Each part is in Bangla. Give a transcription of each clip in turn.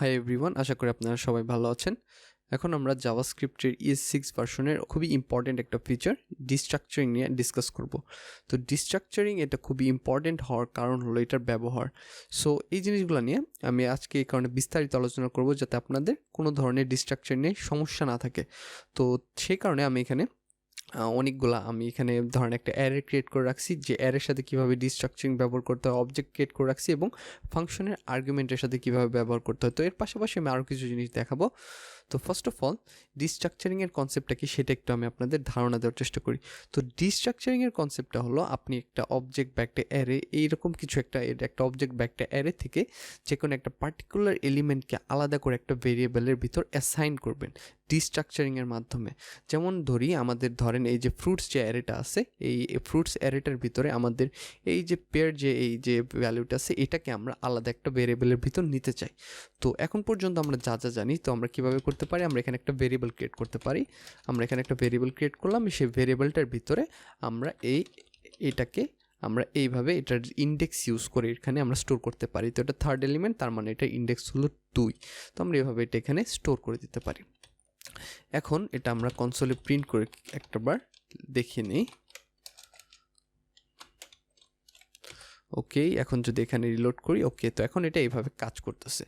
হাই এভরিওয়ান, আশা করি আপনারা সবাই ভালো আছেন। এখন আমরা জাভাস্ক্রিপ্টের ES6 ভার্সনের খুবই ইম্পর্টেন্ট একটা ফিচার ডিস্ট্রাকচারিং নিয়ে ডিসকাস করব। তো ডিস্ট্রাকচারিং এটা খুবই ইম্পর্টেন্ট হওয়ার কারণ হলো এটার ব্যবহার। সো এই জিনিসগুলো নিয়ে আমি আজকে এই কারণে বিস্তারিত আলোচনা করব যাতে আপনাদের কোনো ধরনের ডিস্ট্রাকচার নিয়ে সমস্যা না থাকে। তো সেই কারণে আমি এখানে ধরেন একটা অ্যারে ক্রিয়েট করে রাখছি, যে অ্যারের সাথে কীভাবে ডিস্ট্রাকচারিং ব্যবহার করতে হয়, অবজেক্ট ক্রিয়েট করে রাখছি এবং ফাংশনের আর্গুমেন্টের সাথে কীভাবে ব্যবহার করতে হয়। তো এর পাশাপাশি আমি আরও কিছু জিনিস দেখাবো। তো ফার্স্ট অফ অল ডিস্ট্রাকচারিংয়ের কনসেপ্টটা কি সেটা একটু আমি আপনাদের ধারণা দেওয়ার চেষ্টা করি। তো ডিস্ট্রাকচারিংয়ের কনসেপ্টটা হলো আপনি একটা অবজেক্ট বা একটা অ্যারে এইরকম কিছু একটা অবজেক্ট বা একটা অ্যারে থেকে যে কোনো একটা পার্টিকুলার এলিমেন্টকে আলাদা করে একটা ভেরিয়েবলের ভিতর অ্যাসাইন করবেন ডিস্ট্রাকচারিংয়ের মাধ্যমে। যেমন ধরেন এই যে ফ্রুটস যে অ্যারেটা আছে, এই ফ্রুটস অ্যারেটার ভিতরে আমাদের এই যে এই যে ভ্যালুটা আছে এটাকে আমরা আলাদা একটা ভেরিয়েবলের ভিতর নিতে চাই। তো এখন পর্যন্ত আমরা যা জানি, তো আমরা কীভাবে করতে পারি, আমরা এখানে একটা ভেরিয়েবল ক্রিয়েট করতে পারি। আমরা এখানে একটা ভেরিয়েবল ক্রিয়েট করলাম, সেই ভেরিয়েবলটার ভিতরে আমরা এটাকে আমরা এইভাবে এটার ইন্ডেক্স ইউজ করে এখানে আমরা স্টোর করতে পারি। তো এটা থার্ড এলিমেন্ট, তার মানে এটা ইন্ডেক্স হলো 2। তো আমরা এইভাবে এটা এখানে স্টোর করে দিতে পারি। এখন এটা আমরা কনসোলে প্রিন্ট করে একটাবার দেখে নিই। ওকে, এখন যদি এখানে রিলোড করি, ওকে, তো এখন এটা এইভাবে কাজ করতেছে।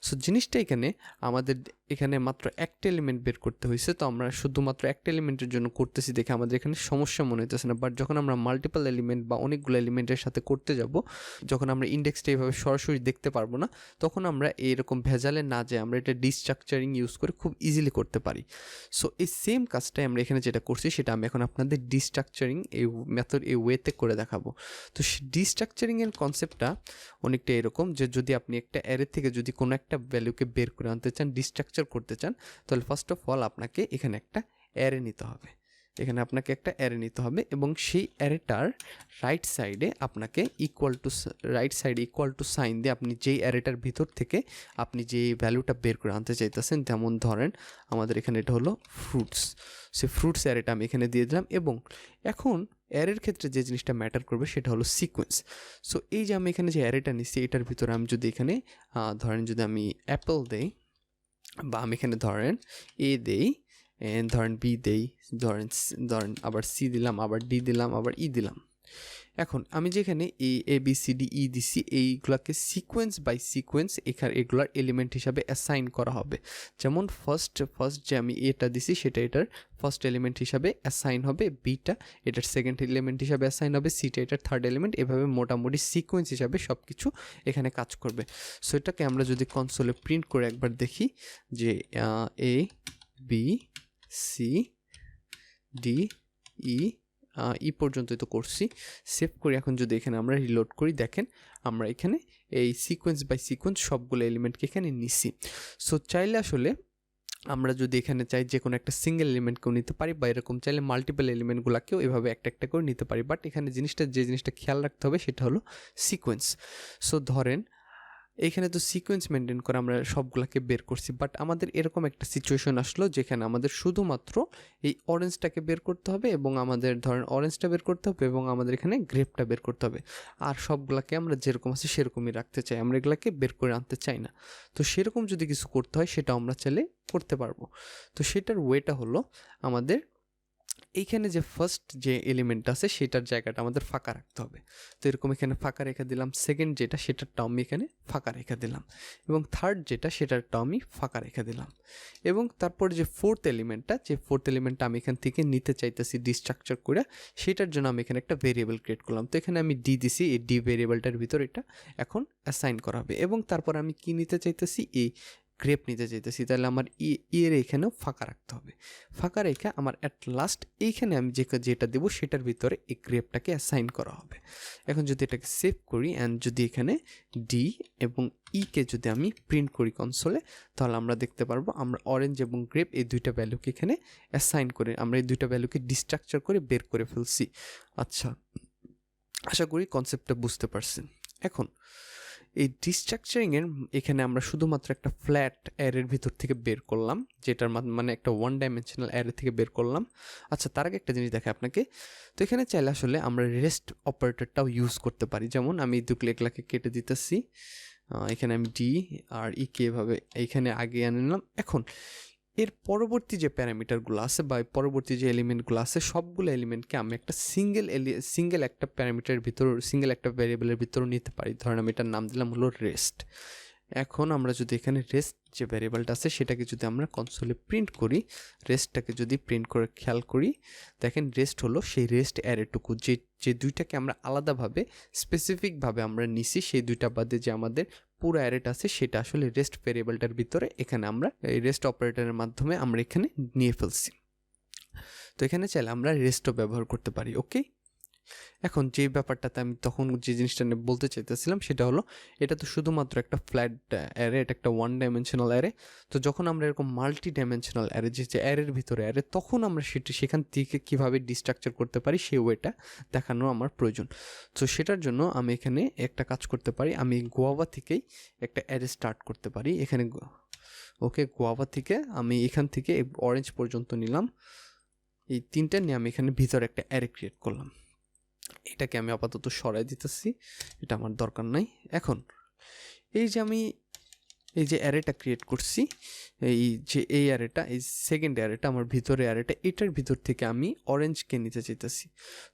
সো জিনিসটা আমাদের এখানে মাত্র একটা এলিমেন্ট বের করতে হয়েছে, তো আমরা শুধুমাত্র একটা এলিমেন্টের জন্য করতেছি দেখে আমাদের এখানে সমস্যা মনে হইতেছে না। বাট যখন আমরা মাল্টিপল এলিমেন্ট বা অনেকগুলো এলিমেন্টের সাথে করতে যাব, যখন আমরা ইন্ডেক্সটা এইভাবে সরাসরি দেখতে পারবো না, তখন আমরা এইরকম ভেজালে না যাই আমরা এটা ডিস্ট্রাকচারিং ইউজ করে খুব ইজিলি করতে পারি। সো এই সেম কাজটাই আমরা এখানে যেটা করছি সেটা আমি এখন আপনাদের ডিস্ট্রাকচারিং এই মেথড এই ওয়েতে করে দেখাবো। তো ডিস্ট্রাকচারিংয়ের কনসেপ্টটা অনেকটা এরকম যে যদি আপনি একটা অ্যারে থেকে যদি কোনো একটা ভ্যালুকে বের করে আনতে চান, ডিস্ট্রাকচার করতে চান, তাহলে ফার্স্ট অফ অল আপনাকে এখানে একটা অ্যারে নিতে হবে। এবং সেই অ্যারেটার রাইট সাইডে ইকুয়াল টু সাইন দিয়ে আপনি যেই অ্যারেটার ভিতর থেকে আপনি যে ভ্যালুটা বের করে আনতে চাইতেছেন, যেমন ধরেন আমাদের এখানে এটা হলো ফ্রুটস, সেই ফ্রুটস অ্যারেটা আমি এখানে দিয়ে দিলাম। এবং এখন অ্যারের ক্ষেত্রে যে জিনিসটা ম্যাটার করবে সেটা হলো সিকোয়েন্স। সো এই যে আমি এখানে যে অ্যারেটা নিচ্ছি এটার ভিতরে আমি যদি এখানে যদি আমি অ্যাপেল দেই, বা আমি এখানে ধরেন এ দেই, ধরেন বি দেই, ধরেন আবার সি দিলাম, আবার ডি দিলাম, আবার ই দিলাম। এখন আমি যেখানে ABCDE দিছি, এইগুলোকে সিকোয়েন্স বাই সিকোয়েন্স এগুলার এলিমেন্ট হিসাবে অ্যাসাইন করা হবে। যেমন ফার্স্ট যে আমি এটা দিছি সেটা এটার ফার্স্ট এলিমেন্ট হিসাবে অ্যাসাইন হবে, বিটা এটার সেকেন্ড এলিমেন্ট হিসাবে অ্যাসাইন হবে, সিটা এটার থার্ড এলিমেন্ট, এভাবে মোটামুটি সিকোয়েন্স হিসাবে সব কিছু এখানে কাজ করবে। সো এটাকে আমরা যদি কনসোলে প্রিন্ট করে একবার দেখি যে ABCDE পর্যন্তই তো করছি, সেভ করি। এখন যদি এখানে আমরা রিলোড করি, দেখেন আমরা এখানে এই সিকোয়েন্স বাই সিকোয়েন্স সবগুলো এলিমেন্টকে এখানে নিছি। সো চাইলে আসলে আমরা যদি এখানে চাই যে কোনো একটা সিঙ্গেল এলিমেন্টকেও নিতে পারি, বা এরকম চাইলে মাল্টিপল এলিমেন্টগুলোকেও এভাবে একটা করে নিতে পারি। বাট এখানে যে জিনিসটা খেয়াল রাখতে হবে সেটা হলো সিকোয়েন্স। সো ধরেন এইখানে তো সিকোয়েন্স মেনটেন করে আমরা সবগুলোকে বের করছি, বাট আমাদের এরকম একটা সিচুয়েশন আসলো যেখানে আমাদের শুধুমাত্র এই অরেঞ্জটাকে বের করতে হবে, এবং আমাদের ধরেন অরেঞ্জটা বের করতে হবে, এবং আমাদের এখানে গ্রেপটা বের করতে হবে। আর সবগুলোকে আমরা যেরকম আছে সেরকমই রাখতে চাই, আমরা এগুলোকে বের করে আনতে চাই না। তো সেরকম যদি কিছু করতে হয় সেটা আমরা চাইলে করতে পারবো। তো সেটার ওয়েটা হলো আমাদের এইখানে যে ফার্স্ট যে এলিমেন্ট আছে সেটার জায়গাটা আমাদের ফাঁকা রাখতে হবে। তো এরকম এখানে ফাঁকা রেখে দিলাম, সেকেন্ড যেটা সেটারটাও আমি এখানে ফাঁকা রেখে দিলাম, এবং থার্ড যেটা সেটারটাও আমি ফাঁকা রেখে দিলাম। এবং তারপর যে ফোর্থ এলিমেন্টটা আমি এখান থেকে নিতে চাইতেছি ডিস্ট্রাকচার করে, সেটার জন্য আমি এখানে একটা ভেরিয়েবল ক্রিয়েট করলাম। তো এখানে আমি ডি দিছি, এই ডি ভেরিয়েবলটার ভিতর এটা এখন অ্যাসাইন করা হবে। এবং তারপর আমি কি নিতে চাইতেছি, গ্রেপ নিতে চাইতেছি, তাহলে আমার এর এখানেও ফাঁকা রাখতে হবে। ফাঁকা রেখে আমার অ্যাট লাস্ট এইখানে আমি যেটা দেবো সেটার ভিতরে এই গ্রেপটাকে অ্যাসাইন করা হবে। এখন যদি এটাকে সেভ করি অ্যান্ড যদি এখানে ডি এবং কে যদি আমি প্রিন্ট করি কনসোলে, তাহলে আমরা দেখতে পারবো আমরা অরেঞ্জ এবং গ্রেপ এই দুইটা ভ্যালুকে এখানে অ্যাসাইন করে আমরা এই দুইটা ভ্যালুকে ডিস্ট্রাকচার করে বের করে ফেলছি। আচ্ছা, আশা করি কনসেপ্টটা বুঝতে পারছেন। এখন এই ডিস্ট্রাকচারিংয়ের এখানে আমরা শুধুমাত্র একটা ফ্ল্যাট অ্যারের ভিতর থেকে বের করলাম, যেটার মানে একটা ওয়ান ডাইমেনশনাল অ্যারে থেকে বের করলাম। আচ্ছা, তার আগে একটা জিনিস দেখাই আপনাকে। তো এখানে চাইলে আসলে আমরা রেস্ট অপারেটরটাও ইউজ করতে পারি। যেমন আমি দুটো এগুলাকে কেটে দিতেছি, এখানে আমি ডি আর ই কে এভাবে এইখানে আগে এনে নিলাম। এখন এর পরবর্তী যে প্যারামিটারগুলো আছে বা পরবর্তী যে এলিমেন্টগুলো আছে সবগুলো এলিমেন্টকে আমি একটা সিঙ্গেল একটা প্যারামিটারের ভিতর সিঙ্গেল একটা ভ্যারিয়েবলের ভিতর নিতে পারি। ধরেন আমি এটার নাম দিলাম হলো রেস্ট। এখন আমরা যদি এখানে রেস্ট যে ভ্যারিয়েবলটা আছে সেটাকে যদি আমরা কনসোলে প্রিন্ট করি, রেস্টটাকে যদি প্রিন্ট করে খেয়াল করি, দেখেন রেস্ট হলো সেই রেস্ট অ্যারেটুকু যে দুইটাকে আমরা আলাদাভাবে স্পেসিফিকভাবে আমরা নিছি, সেই দুইটা বাদে যে আমাদের পুরো অ্যারেটা আছে সেটা আসলে রেস্ট ভ্যারিয়েবলটার ভিতরে এখানে আমরা এই রেস্ট অপারেটরের মাধ্যমে আমরা এখানে নিয়ে ফেলছি। তো এখানে চাইলে আমরা রেস্টও ব্যবহার করতে পারি। ওকে, এখন যে ব্যাপারটাতে আমি তখন যে জিনিসটা নিয়ে বলতে চাইতেছিলাম সেটা হলো এটা তো শুধুমাত্র একটা ফ্ল্যাট অ্যারে, এটা একটা ওয়ান ডাইমেনশনাল অ্যারে। তো যখন আমরা এরকম মাল্টি ডাইমেনশনাল অ্যারে যে অ্যারের ভিতরে অ্যারে, তখন আমরা সেখান থেকে কীভাবে ডিস্ট্রাকচার করতে পারি সেই ওয়েটা দেখানো আমার প্রয়োজন। তো সেটার জন্য আমি এখানে একটা কাজ করতে পারি, আমি গোয়াভা থেকেই একটা অ্যারে স্টার্ট করতে পারি। এখানে ওকে, গোয়াভা থেকে আমি এখান থেকে অরেঞ্জ পর্যন্ত নিলাম, এই তিনটা নিয়ে আমি এখানে ভিতরে একটা অ্যারে ক্রিয়েট করলাম। এটাকে আমি আপাতত সরাই দিতেছি, এটা আমার দরকার নাই। এখন এই যে আমি এই যে অ্যারেটা ক্রিয়েট করছি, এই অ্যারেটা, এই সেকেন্ড অ্যারেটা আমার ভিতরে অ্যারেটা, এটার ভিতর থেকে আমি অরেঞ্জকে নিতে চাইতেছি।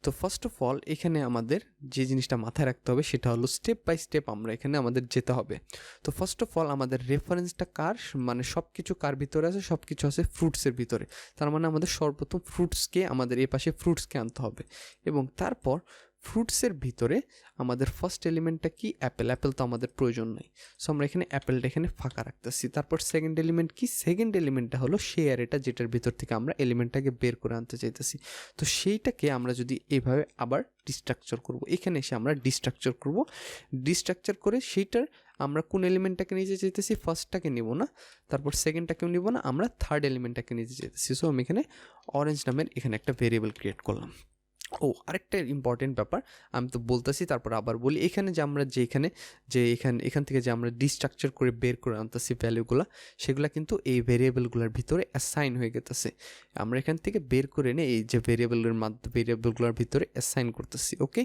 তো ফার্স্ট অফ অল এখানে আমাদের যে জিনিসটা মাথায় রাখতে হবে সেটা হলো স্টেপ বাই স্টেপ আমরা এখানে আমাদের যেতে হবে। তো ফার্স্ট অফ অল আমাদের রেফারেন্সটা কার, মানে সব কিছু কার ভিতরে আছে, সব কিছু আছে ফ্রুটসের ভিতরে। তার মানে আমাদের সর্বপ্রথম ফ্রুটসকে, আমাদের এই পাশে ফ্রুটসকে আনতে হবে, এবং তারপর ফ্রুটসের ভিতরে আমাদের ফার্স্ট এলিমেন্টটা কি, অ্যাপেল। অ্যাপেল তো আমাদের প্রয়োজন নেই, সো আমরা এখানে অ্যাপেলটা এখানে ফাঁকা রাখতেছি। তারপর সেকেন্ড এলিমেন্ট কি, সেকেন্ড এলিমেন্টটা হলো সেই অ্যারেটা যেটার ভিতর থেকে আমরা এলিমেন্টটাকে বের করে আনতে চাইতেছি। তো সেইটাকে আমরা যদি এইভাবে আবার ডিস্ট্রাকচার করব, এখানে এসে আমরা ডিস্ট্রাকচার করব, ডিস্ট্রাকচার করে সেইটার আমরা কোন এলিমেন্টটাকে নিতে চাইতেছি, ফার্স্টটাকে নিব না, তারপর সেকেন্ডটাকেও নিব না, আমরা থার্ড এলিমেন্টটাকে নিতে চাইতেছি। সো আমি এখানে অরেঞ্জ নামের এখানে একটা ভেরিয়েবল ক্রিয়েট করলাম। আরেকটা ইম্পর্টেন্ট ব্যাপার আমি তো বলতেছি, তারপর আবার বলি, এখানে যে আমরা এখান থেকে যে আমরা ডিস্ট্রাকচার করে বের করে আনতেছি ভ্যালুগুলো, সেগুলো কিন্তু এই ভেরিয়েবলগুলোর ভিতরে অ্যাসাইন হয়ে গেছে। আমরা এখান থেকে বের করে এনে এই যে ভেরিয়েবলগুলোর ভিতরে অ্যাসাইন করতেছি। ওকে,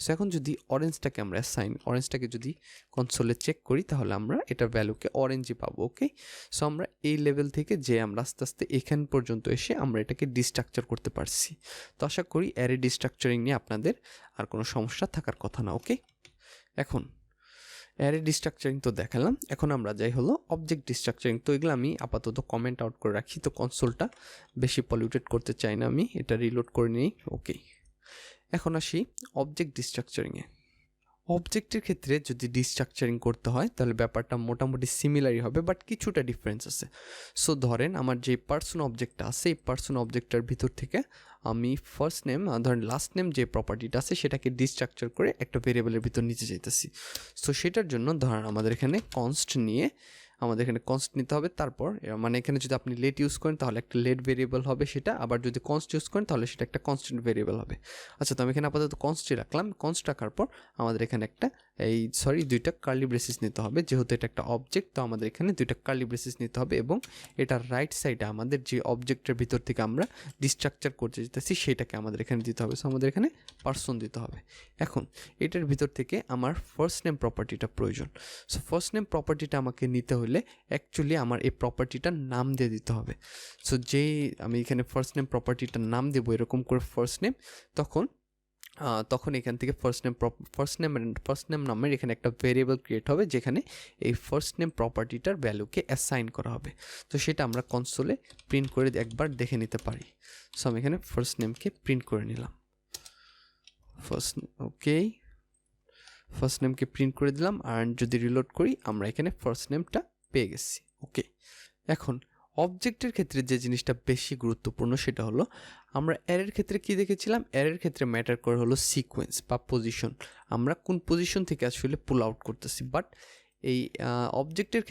সো এখন যদি অরেঞ্জটাকে যদি কনসোলে চেক করি, তাহলে আমরা এটা ভ্যালুকে অরেঞ্জই পাবো। ওকে, সো আমরা এই লেভেল থেকে যে আমরা আস্তে আস্তে এখান পর্যন্ত এসে আমরা এটাকে ডিস্ট্রাকচার করতে পারছি। তো আশা করি অ্যারে ডিস্ট্রাকচারিং নিয়ে আপনাদের আর কোনো সমস্যা থাকার কথা না। ওকে, এখন অ্যারে ডিস্ট্রাকচারিং তো দেখালাম, এখন আমরা যাই হলো অবজেক্ট ডিস্ট্রাকচারিং। তো এগুলো আমি আপাতত কমেন্ট আউট করে রাখি, তো কনসোলটা বেশি পলিউটেড করতে চাই না, আমি এটা রিলোড করে নিই। ওকে, এখন আসি অবজেক্ট ডিস্ট্রাকচারিংয়ে। অবজেক্টের ক্ষেত্রে যদি ডিস্ট্রাকচারিং করতে হয় তাহলে ব্যাপারটা মোটামুটি সিমিলারই হবে, বাট কিছুটা ডিফারেন্স আছে। সো ধরেন আমার যে পার্সন অবজেক্টটা আছে, এই পার্সন অবজেক্টটার ভিতর থেকে আমি ফার্স্ট নেম, ধরেন লাস্ট নেম যে প্রপার্টিটা আছে সেটাকে ডিস্ট্রাকচার করে একটা ভেরিয়েবলের ভিতর নিতে চাইতেছি। সো সেটার জন্য ধরেন আমাদের এখানে কনস্ট নিতে হবে। তারপর মানে এখানে যদি আপনি লেট ইউজ করেন তাহলে একটা লেট ভেরিয়েবল হবে সেটা, আবার যদি কনস্ট ইউজ করেন তাহলে সেটা একটা কনস্ট্যান্ট ভেরিয়েবল হবে। আচ্ছা, তো আমি এখানে আপাতত কনস্টই রাখলাম। কনস্ট রাখার পর আমাদের এখানে একটা দুইটা কার্লি ব্রেসিস নিতে হবে, যেহেতু এটা একটা অবজেক্ট, তো আমাদের এখানে দুইটা কার্লি ব্রেসিস নিতে হবে, এবং এটার রাইট সাইডে আমাদের যে অবজেক্টের ভিতর থেকে আমরা ডিস্ট্রাকচার করতে যেতেছি সেটাকে আমাদের এখানে দিতে হবে। সো আমাদের এখানে পার্সন দিতে হবে। এখন এটার ভিতর থেকে আমার ফার্স্ট নেম প্রপার্টিটা প্রয়োজন। সো ফার্স্ট নেম প্রপার্টিটা আমাকে নিতে হলে অ্যাকচুয়ালি আমার এই প্রপার্টিটার নাম দিয়ে দিতে হবে। সো আমি এখানে ফার্স্ট নেম প্রপার্টিটার নাম দেবো এরকম করে ফার্স্ট নেম, তখন এখান থেকে ফার্স্ট নেম নামের এখানে একটা ভেরিয়েবল ক্রিয়েট হবে যেখানে এই ফার্স্ট নেম প্রপার্টিটার ভ্যালুকে অ্যাসাইন করা হবে। তো সেটা আমরা কনসোলে প্রিন্ট করে একবার দেখে নিতে পারি। সো আমি এখানে ফার্স্ট নেমকে প্রিন্ট করে নিলাম, ফার্স্ট নেমকে প্রিন্ট করে দিলাম, আর যদি রিলোড করি আমরা এখানে ফার্স্ট নেমটা পেয়ে গেছি। ওকে, এখন অবজেক্টের ক্ষেত্রে যে জিনিসটা বেশি গুরুত্বপূর্ণ সেটা হলো, আমরা অ্যারের ক্ষেত্রে কি দেখেছিলাম, অ্যারের ক্ষেত্রে ম্যাটার করে হলো সিকোয়েন্স বা পজিশন, আমরা কোন পজিশন থেকে আসলে পুল আউট করতেছি। বাট এই অবজেক্টের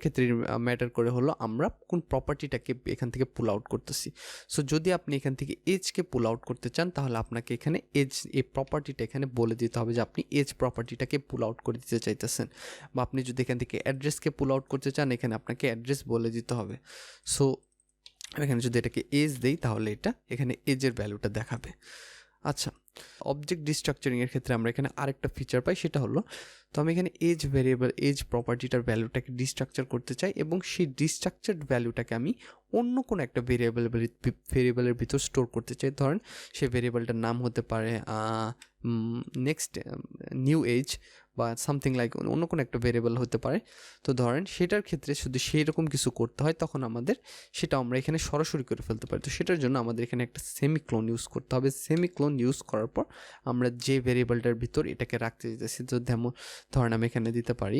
ক্ষেত্রে ম্যাটার করে হলো আমরা কোন প্রপার্টিটাকে এখান থেকে পুল আউট করতেছি। সো যদি আপনি এখান থেকে এজকে পুল আউট করতে চান তাহলে আপনাকে এখানে এই প্রপার্টিটা এখানে বলে দিতে হবে যে আপনি এজ প্রপার্টিটাকে পুল আউট করে দিতে চাইতেছেন, বা আপনি যদি এখান থেকে অ্যাড্রেসকে পুল আউট করতে চান এখানে আপনাকে অ্যাড্রেস বলে দিতে হবে। সো এখানে যদি এটাকে এজ দেই তাহলে এটা এখানে এজের ভ্যালুটা দেখাবে। আচ্ছা, অবজেক্ট ডিস্ট্রাকচারিং এর ক্ষেত্রে আমরা এখানে আরেকটা ফিচার পাই, সেটা হলো তো আমি এখানে এজ ভেরিয়েবল এজ প্রপার্টিটার ভ্যালুটাকে ডিস্ট্রাকচার করতে চাই এবং সেই ডিস্ট্রাকচার্ড ভ্যালুটাকে আমি অন্য কোনো একটা ভেরিয়েবলের ভিতর স্টোর করতে চাই। ধরেন সেই ভেরিয়েবলটার নাম হতে পারে নেক্সট নিউ এজ বা সামথিং লাইক অন্য কোনো একটা ভেরিয়েবল হতে পারে। তো ধরেন সেটার ক্ষেত্রে শুধু সেই রকম কিছু করতে হয়, তখন আমাদের সেটা আমরা এখানে সরাসরি করে ফেলতে পারি। তো সেটার জন্য আমাদের এখানে একটা সেমিক্লোন ইউজ করতে হবে। সেমিক্লোন ইউজ করার পর আমরা যে ভেরিয়েবলটার ভিতর এটাকে রাখতে যেতেছি, তো ধরেন আমি এখানে দিতে পারি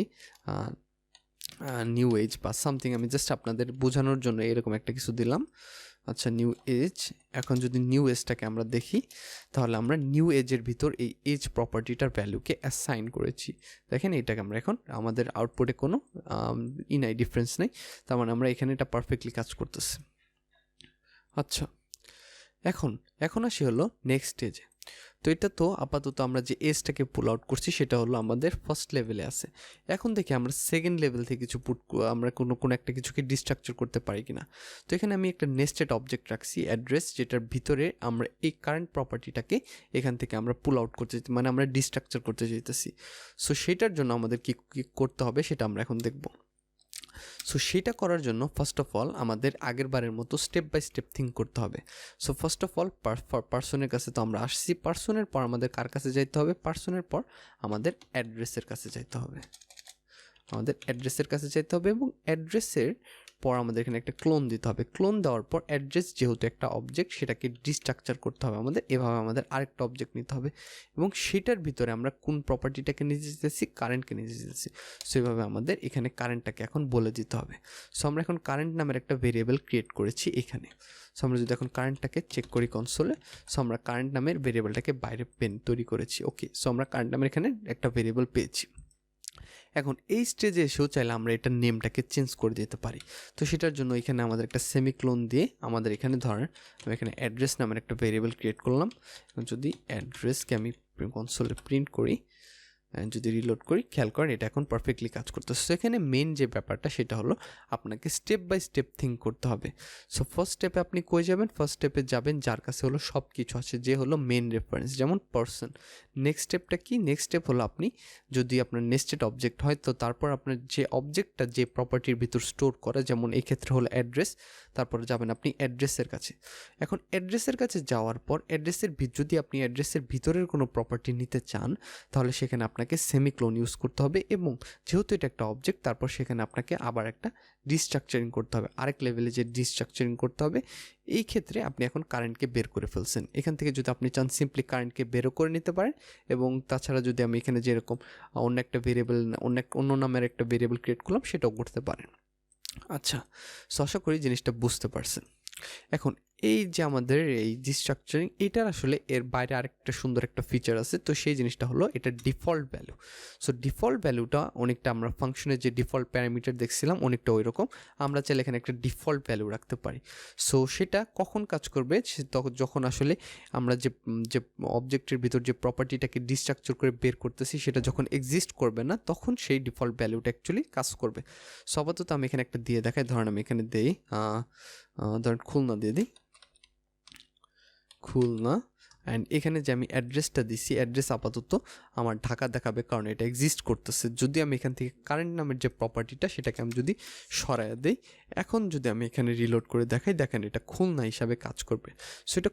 নিউ এজ বা সামথিং, আমি জাস্ট আপনাদের বোঝানোর জন্য এরকম একটা কিছু দিলাম। আচ্ছা, নিউ এজ। এখন যদি নিউ এজটাকে আমরা দেখি, তাহলে আমরা নিউ এজের ভিতর এই এজ প্রপার্টিটার ভ্যালুকে অ্যাসাইন করেছি। দেখেন এটাকে আমরা এখন আমাদের আউটপুটে কোনো নাই ডিফারেন্স নেই, তার মানে আমরা এখানে এটা পারফেক্টলি কাজ করতেছি। আচ্ছা, এখন আসি হলো নেক্সট স্টেজে। তো এটা তো আপাতত আমরা যে এজটাকে পুল আউট করছি সেটা হলো আমাদের ফার্স্ট লেভেলে আছে। এখন দেখি আমরা সেকেন্ড লেভেল থেকে কিছু আমরা কোনো একটা কিছুকে ডিস্ট্রাকচার করতে পারি কিনা। তো এখানে আমি একটা নেস্টেড অবজেক্ট রাখছি অ্যাড্রেস, যেটার ভিতরে আমরা এই কারেন্ট প্রপার্টিটাকে এখান থেকে আমরা পুল আউট করতে, মানে আমরা ডিস্ট্রাকচার করতে চাইতেছি। সো সেটার জন্য আমাদের কি করতে হবে সেটা আমরা এখন দেখব। সো সেটা করার জন্য ফার্স্ট অফ অল আমাদের আগের বারের মতো স্টেপ বাই স্টেপ থিঙ্ক করতে হবে। সো ফার্স্ট অফ অল পার্সনের কাছে তো আমরা আসছি, পার্সনের পর আমাদের কার কাছে যাইতে হবে, পার্সনের পর আমাদের অ্যাড্রেসের কাছে যাইতে হবে, এবং অ্যাড্রেসের পর আমাদের এখানে একটা ক্লোন দিতে হবে। ক্লোন দেওয়ার পর অ্যাড্রেস যেহেতু একটা অবজেক্ট, সেটাকে ডিস্ট্রাকচার করতে হবে আমাদের। এভাবে আমাদের আরেকটা অবজেক্ট নিতে হবে এবং সেটার ভিতরে আমরা কোন প্রপার্টিটাকে নিয়ে যেতেছি, কারেন্টকে নিয়ে যেতেছি। সো এভাবে আমাদের এখানে কারেন্টটাকে এখন বলে দিতে হবে। সো আমরা এখন কারেন্ট নামের একটা ভেরিয়েবল ক্রিয়েট করেছি এখানে। সো আমরা যদি এখন কারেন্টটাকে চেক করি কনসোলে, সো আমরা কারেন্ট নামের ভেরিয়েবলটাকে বাইরে তৈরি করেছি। ওকে, সো আমরা কারেন্ট নামের এখানে একটা ভেরিয়েবল পেয়েছি। এখন এই স্টেজে এসেও চাইলে আমরা এটার নেমটাকে চেঞ্জ করে দিতে পারি। তো সেটার জন্য এখানে আমাদের একটা সেমিক্লোন দিয়ে আমাদের এখানে ধরেন আমি এখানে অ্যাড্রেস নামের একটা ভেরিয়েবল ক্রিয়েট করলাম। যদি অ্যাড্রেসকে আমি কনসোলে প্রিন্ট করি, যদি রিলোড করি, খেয়াল করেন এটা এখন পারফেক্টলি কাজ করতেছে। সো এখানে মেন যে ব্যাপারটা সেটা হলো আপনাকে স্টেপ বাই স্টেপ থিঙ্ক করতে হবে। সো ফার্স্ট স্টেপে আপনি কই যাবেন, ফার্স্ট স্টেপে যাবেন যার কাছে হলো সব কিছু আছে, যে হলো মেন রেফারেন্স, যেমন পার্সন। নেক্সট স্টেপটা কি, নেক্সট স্টেপ হলো আপনি যদি আপনার নেস্টেড অবজেক্ট হয়, তো তারপর আপনার যে অবজেক্টটা যে প্রপার্টির ভিতর স্টোর করে, যেমন এই ক্ষেত্রে হলো অ্যাড্রেস, তারপরে যাবেন আপনি অ্যাড্রেসের কাছে। এখন অ্যাড্রেসের কাছে যাওয়ার পর যদি আপনি অ্যাড্রেসের ভিতরের কোনো প্রপার্টি নিতে চান, তাহলে সেখানে আপনাকে সেমিক্লোন ইউজ করতে হবে এবং যেহেতু এটা একটা অবজেক্ট, তারপর সেখানে আপনাকে আবার একটা ডিস্ট্রাকচারিং করতে হবে, আরেক লেভেলে যে ডিস্ট্রাকচারিং করতে হবে। এই ক্ষেত্রে আপনি এখন কারেন্টকে বের করে ফেলছেন। এখান থেকে যদি আপনি চান সিম্পলি কারেন্টকে বেরও করে নিতে পারেন, এবং তাছাড়া যদি আমি এখানে যেরকম অন্য একটা ভেরিয়েবল অন্য নামের একটা ভেরিয়েবল ক্রিয়েট করলাম সেটাও করতে পারেন। আচ্ছা, সো আশা করি জিনিসটা বুঝতে পারছেন। এখন এই যে আমাদের এই ডিস্ট্রাকচারিং, এটার আসলে এর বাইরে আরেকটা সুন্দর একটা ফিচার আছে। তো সেই জিনিসটা হলো এটা ডিফল্ট ভ্যালু। সো ডিফল্ট ভ্যালুটা অনেকটা আমরা ফাংশনের যে ডিফল্ট প্যারামিটার দেখছিলাম অনেকটা ওই রকম, আমরা চাইলে এখানে একটা ডিফল্ট ভ্যালু রাখতে পারি। সো সেটা কখন কাজ করবে, যখন আসলে আমরা যে অবজেক্টের ভিতর যে প্রপার্টিটাকে ডিস্ট্রাকচার করে বের করতেছি সেটা যখন এক্সিস্ট করবে না, তখন সেই ডিফল্ট ভ্যালুটা অ্যাকচুয়ালি কাজ করবে। সো আপাতত আমি এখানে একটা দিয়ে দেখাই, ধরেন আমি এখানে দিই ধরেন খুলনা দিয়ে দিই, খুলনা। অ্যান্ড এখানে যে আমি অ্যাড্রেসটা দিছি, অ্যাড্রেস আপাতত আমার ঢাকা দেখাবে কারণ এটা এক্সিস্ট করতেছে। যদি আমি এখান থেকে কারেন্ট নামের যে প্রপার্টিটা সেটাকে আমি যদি সরাইয়া দিই, এখন যদি আমি এখানে রিলোড করে দেখাই, দেখেন এটা খুলনা হিসাবে কাজ করবে। সো এটা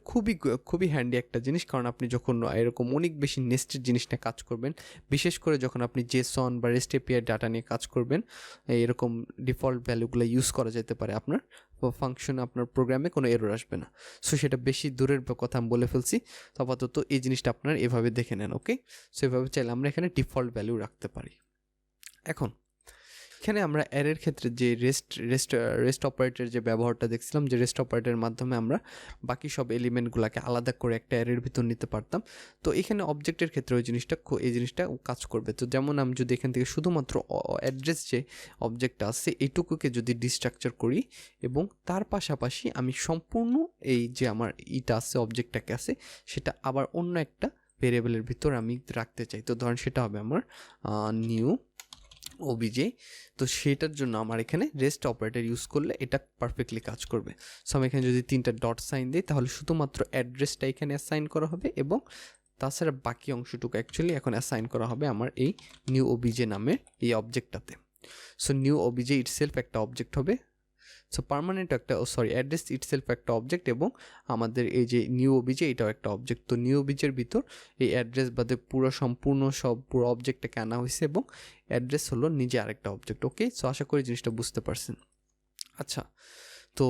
খুবই হ্যান্ডি একটা জিনিস, কারণ আপনি যখন এরকম অনেক বেশি নেস্টেড জিনিস নিয়ে কাজ করবেন, বিশেষ করে যখন আপনি জেসন বা রেস্ট এপিআই ডাটা নিয়ে কাজ করবেন, এরকম ডিফল্ট ভ্যালুগুলো ইউজ করা যেতে পারে আপনার ফাংশন, আপনার প্রোগ্রামে কোনো এরর আসবে না। সো সেটা বেশি দূরের কথা আমি বলে ফেলছি, তো আপাতত এই জিনিসটা আপনার এভাবে দেখে নেন। ওকে, সো এভাবে চাইলে আমরা এখানে ডিফল্ট ভ্যালু রাখতে পারি। এখন এখানে আমরা অ্যারের ক্ষেত্রে যে রেস্ট অপারেটর যে ব্যবহারটা দেখছিলাম, যে রেস্ট অপারেটরের মাধ্যমে আমরা বাকি সব এলিমেন্টগুলোকে আলাদা করে একটা অ্যারের ভিতর নিতে পারতাম। তো এখানে অবজেক্টের ক্ষেত্রে এই জিনিসটা কাজ করবে। তো যেমন আমি যদি এখান থেকে শুধুমাত্র অ্যাড্রেস যে অবজেক্টটা আছে এইটুকুকে যদি ডিস্ট্রাকচার করি, এবং তার পাশাপাশি আমি সম্পূর্ণ এই যে আমার আছে অবজেক্টটাকে আছে সেটা আবার অন্য একটা ভেরিয়েবলের ভিতর আমি রাখতে চাই, তো ধরেন সেটা হবে আমার নিউ ওবিজে। তো সেটার জন্য আমার এখানে রেস্ট অপারেটর ইউজ করলে এটা পারফেক্টলি কাজ করবে। সো আমি এখানে যদি 3টা ডট সাইন দিই, তাহলে শুধুমাত্র অ্যাড্রেসটা এখানে অ্যাসাইন করা হবে এবং তাছাড়া বাকি অংশটুকু অ্যাকচুয়ালি এখন অ্যাসাইন করা হবে আমার এই নিউ ওবিজে নামের এই অবজেক্টটাতে। সো নিউ ওবিজে ইটসেলফ একটা অবজেক্ট হবে, সো পার্মানেন্ট একটা অ্যাড্রেস ইটসেলফ একটা অবজেক্ট, এবং আমাদের এই যে নিউ ওবিজে এটাও একটা অবজেক্ট। তো নিউ ওবিজের ভিতর এই অ্যাড্রেস বাদে পুরো অবজেক্টটাকে আনা হয়েছে, এবং অ্যাড্রেস হলো নিজে আরেকটা অবজেক্ট। ওকে, সো আশা করি জিনিসটা বুঝতে পারছেন। আচ্ছা, তো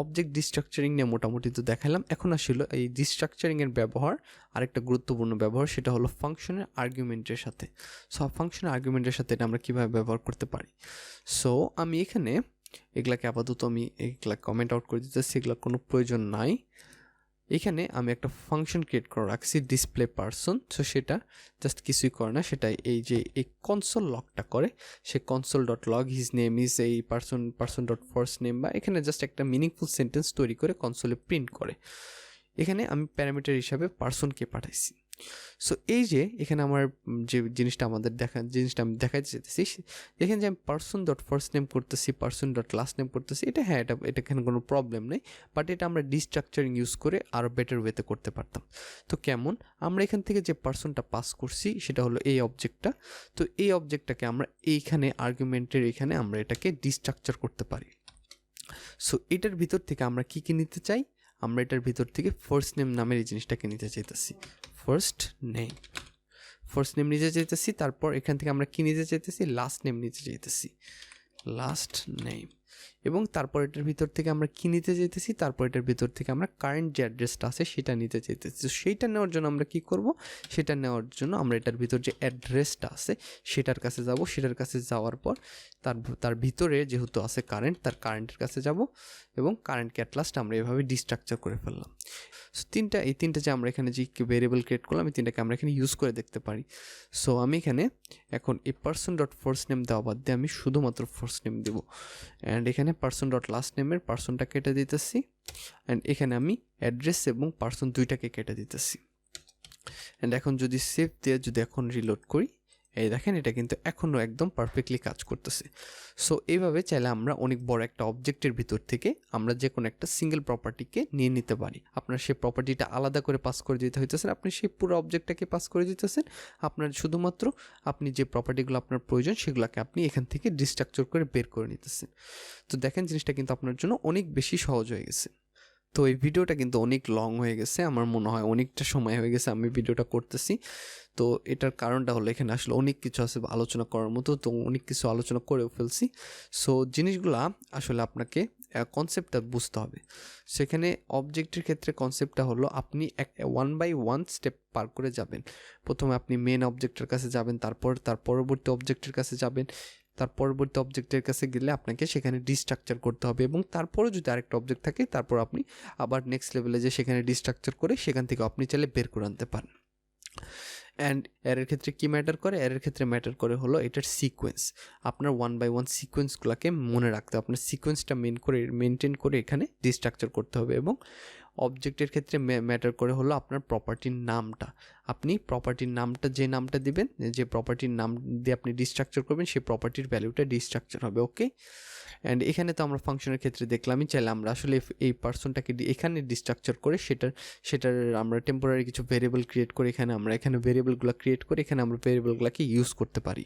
অবজেক্ট ডিস্ট্রাকচারিং নিয়ে মোটামুটি তো দেখালাম। এখন আসলে এই ডিস্ট্রাকচারিংয়ের ব্যবহার, আরেকটা গুরুত্বপূর্ণ ব্যবহার, সেটা হলো ফাংশনের আর্গুমেন্টের সাথে। সো ফাংশনের আর্গুমেন্টের সাথে এটা আমরা কীভাবে ব্যবহার করতে পারি। সো আমি এখানে এগুলাকে আপাতত আমি এগুলা কমেন্ট আউট করে দিতেছি, এগুলোর কোনো প্রয়োজন নাই। এখানে আমি একটা ফাংশন ক্রিয়েট করে রাখছি ডিসপ্লে পারসন। সো সেটা জাস্ট কিছুই করে না, সেটাই এই যে এই কনসোল লগটা করে, সে console dot log his name is এই পারসন ডট ফার্স্ট নেম, বা এখানে জাস্ট একটা মিনিংফুল সেন্টেন্স তৈরি করে কনসোলে প্রিন্ট করে। এখানে আমি প্যারামিটার হিসাবে পারসনকে পাঠাইছি। সো এই যে এখানে আমার যে জিনিসটা আমি দেখাইতে চাইতেছি, দেখেন যে আমি পারসন ডট ফার্স্ট নেম করতেছি, পারসন ডট লাস্ট নেম করতেছি, এটা হ্যাঁ এটা এখানে কোনো প্রবলেম নেই, বাট এটা আমরা ডিস্ট্রাকচারিং ইউজ করে আরও বেটার ওয়েতে করতে পারতাম। তো কেমন, আমরা এখান থেকে যে পারসনটা পাস করছি সেটা হলো এই অবজেক্টটা। তো এই অবজেক্টটাকে আমরা এইখানে আর্গুমেন্টের এখানে আমরা এটাকে ডিস্ট্রাকচার করতে পারি। সো এটার ভিতর থেকে আমরা কী নিতে চাই, আমরা এটার ভিতর থেকে ফার্স্ট নেম নামের এই জিনিসটাকে নিতে চাইতেছি, ফার্স্ট নেম নিতে চাইতেছি। তারপর এখান থেকে আমরা কি নিতে চাইতেছি, লাস্ট নেম নিতে চাইতেছি, লাস্ট নেম। এবং তারপর এটার ভিতর থেকে আমরা কি নিতে চাইতেছি, তারপর এটার ভিতর থেকে আমরা কারেন্ট যে অ্যাড্রেসটা আছে সেটা নিতে চাইতেছি। তো সেইটা নেওয়ার জন্য আমরা কি করব, সেটা নেওয়ার জন্য আমরা এটার ভিতর যে অ্যাড্রেসটা আছে সেটার কাছে যাব। সেটার কাছে যাওয়ার পর তার ভিতরে যেহেতু আছে কারেন্ট, তার কারেন্টের কাছে যাব, এবং কারেন্টকে অ্যাট লাস্ট আমরা এভাবে ডিস্ট্রাকচার করে ফেললাম। সো এই তিনটা যে আমরা এখানে যে ভেরিয়েবল ক্রিয়েট করলাম, এই তিনটাকে আমরা এখানে ইউজ করে দেখতে পারি। সো আমি এখানে এখন এই পারসন ডট ফার্স্ট নেম দেওয়া বাদ দিয়ে আমি শুধুমাত্র ফার্স্ট নেম দেবো, অ্যান্ড এখানে পারসন ডট লাস্ট নেমের পারসনটা কেটে দিতেছি, অ্যান্ড এখানে আমি অ্যাড্রেস এবং পারসন দুইটাকে কেটে দিতেছি। অ্যান্ড এখন যদি সেভ দিয়ে যদি এখন রিলোড করি, এই দেখেন এটা কিন্তু এখনও একদম পারফেক্টলি কাজ করতেছে। সো এইভাবে চাইলে আমরা অনেক বড় একটা অবজেক্টের ভিতর থেকে আমরা যে কোনো একটা সিঙ্গেল প্রপার্টিকে নিয়ে নিতে পারি। আপনার সেই প্রপার্টিটা আলাদা করে পাস করে দিতে হইতেছেন, আপনি সেই পুরো অবজেক্টটাকে পাস করে দিতেছেন। আপনার শুধুমাত্র আপনি যে প্রপার্টিগুলো আপনার প্রয়োজন সেগুলোকে আপনি এখান থেকে ডিস্ট্রাকচার করে বের করে নিতেছেন। তো দেখেন জিনিসটা কিন্তু আপনার জন্য অনেক বেশি সহজ হয়ে গেছে। তো এই ভিডিওটা কিন্তু অনেক লং হয়ে গেছে, আমার মনে হয় অনেকটা সময় হয়ে গেছে আমি ভিডিওটা করতেছি। তো এটার কারণটা হলো এখানে আসলে অনেক কিছু আছে আলোচনা করার মতো, তো অনেক কিছু আলোচনা করেও ফেলছি। সো জিনিসগুলা আসলে আপনাকে কনসেপ্টটা বুঝতে হবে। সেখানে অবজেক্টের ক্ষেত্রে কনসেপ্টটা হলো আপনি ওয়ান বাই ওয়ান স্টেপ পার করে যাবেন। প্রথমে আপনি মেন অবজেক্টের কাছে যাবেন, তারপর তার পরবর্তী অবজেক্টের কাছে যাবেন, তার পরবর্তী অবজেক্টের কাছে গেলে আপনাকে সেখানে ডিস্ট্রাকচার করতে হবে, এবং তারপরে যদি আরেকটা অবজেক্ট থাকে তারপর আপনি আবার নেক্সট লেভেলে যে সেখানে ডিস্ট্রাকচার করে সেখান থেকে আপনি চাইলে বের করে আনতে পারেন। অ্যান্ড এর ক্ষেত্রে কি ম্যাটার করে, এর ক্ষেত্রে ম্যাটার করে হলো এটার সিকোয়েন্স। আপনার ওয়ান বাই ওয়ান সিকোয়েন্সগুলোকে মনে রাখতে হবে, আপনার সিকোয়েন্সটা মেনটেন করে এখানে ডিস্ট্রাকচার করতে হবে। এবং অবজেক্টের ক্ষেত্রে ম্যাটার করে হলো আপনার প্রপার্টির নামটা। আপনি প্রপার্টির নামটা যে নামটা দিবেন, যে প্রপার্টির নাম দিয়ে আপনি ডিস্ট্রাকচার করবেন, সেই প্রপার্টির ভ্যালুটা ডিস্ট্রাকচার হবে। ওকে, অ্যান্ড এখানে তো আমরা ফাংশনের ক্ষেত্রে দেখলামই, চাইলে আমরা আসলে এই পার্সনটাকে এখানে ডিস্ট্রাকচার করে সেটার আমরা টেম্পোরারি কিছু ভেরিয়েবল ক্রিয়েট করে এখানে ভেরিয়েবলগুলো ক্রিয়েট করে এখানে আমরা ভেরিয়েবলগুলোকে ইউজ করতে পারি।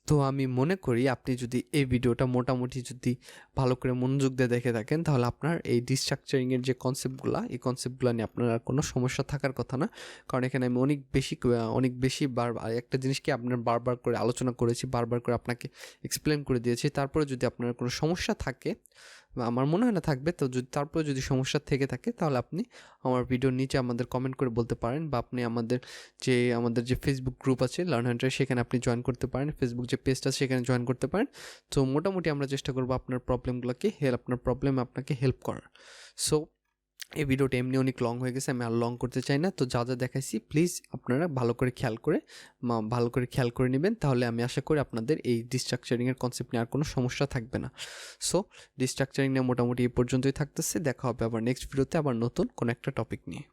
তো আমি মনে করি আপনি যদি এই ভিডিওটা মোটামুটি যদি ভালো করে মনোযোগ দিয়ে দেখে থাকেন, তাহলে আপনার এই ডিস্ট্রাকচারিংয়ের যে এই কনসেপ্টগুলো নিয়ে আপনার আর কোনো সমস্যা থাকার কথা না। কারণ এখানে আমি অনেক বেশি একটা জিনিসকে আপনার বারবার করে আলোচনা করেছি, বারবার করে আপনাকে এক্সপ্লেন করে দিয়েছি। তারপরে যদি আপনার কোনো সমস্যা থাকে, আমার মনে হয় না থাকবে, তো তারপরে যদি সমস্যা থেকে থাকে তাহলে আপনি আমার ভিডিওর নিচে আমাদের কমেন্ট করে বলতে পারেন, বা আপনি আমাদের যে ফেসবুক গ্রুপ আছে লার্ন হান্টার, সেখানে আপনি জয়েন করতে পারেন, ফেসবুক যে পেজটা আছে সেখানে জয়েন করতে পারেন। তো মোটামুটি আমরা চেষ্টা করবো আপনার প্রবলেমে আপনাকে হেল্প করার। সো এই ভিডিওটা এমনি অনেক লং হয়ে গেছে, আমি আর লং করতে চাই না। তো যা দেখাইছি প্লিজ আপনারা ভালো করে খেয়াল করে নেবেন, তাহলে আমি আশা করি আপনাদের এই ডিস্ট্রাকচারিংয়ের কনসেপ্ট নিয়ে আর কোনো সমস্যা থাকবে না। সো ডিস্ট্রাকচারিং নিয়ে মোটামুটি এই পর্যন্তই থাকতেছে, দেখা হবে আবার নেক্সট ভিডিওতে আবার নতুন কোনো একটা টপিক নিয়ে।